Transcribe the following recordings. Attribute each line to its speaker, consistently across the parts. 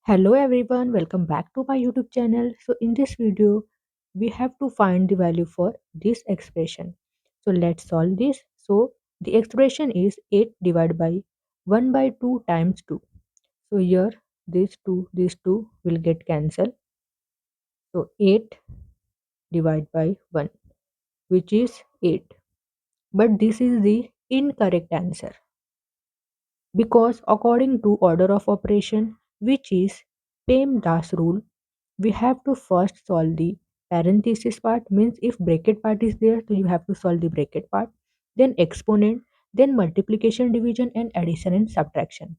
Speaker 1: Hello everyone, welcome back to my YouTube channel. So in this video, we have to find the value for this expression. So let's solve this. So the expression is 8 divided by 1 by 2 times 2. So here these two will get cancelled. So 8 divided by 1, which is 8. But this is the incorrect answer because according to order of operation, which is PEMDAS rule, we have to first solve the parenthesis part. Means if bracket part is there, so you have to solve the bracket part, then exponent, then multiplication, division, and addition and subtraction.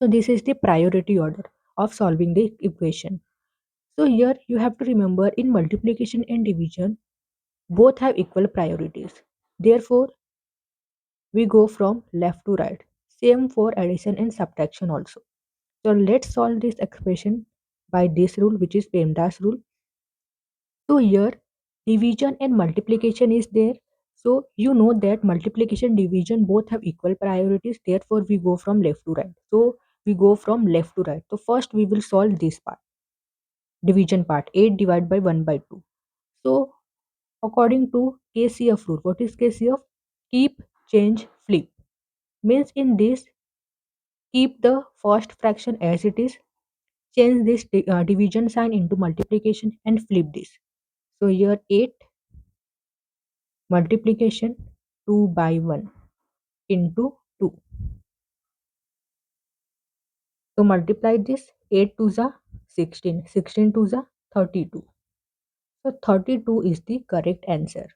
Speaker 1: So this is the priority order of solving the equation. So here you have to remember, in multiplication and division both have equal priorities, therefore we go from left to right. Same for addition and subtraction also. So let's solve this expression by this rule, which is PEMDAS rule. So here division and multiplication is there. So you know that multiplication division both have equal priorities. Therefore we go from left to right. So we go from left to right. So first we will solve this part, division part, 8 divided by 1 by 2. So according to KCF rule, what is KCF? Keep, change, flip. Means in this, keep the first fraction as it is, change this division sign into multiplication and flip this. So here 8 multiplication 2 by 1 into 2. So multiply this, 8 to the 16, 16 to the 32. So 32 is the correct answer.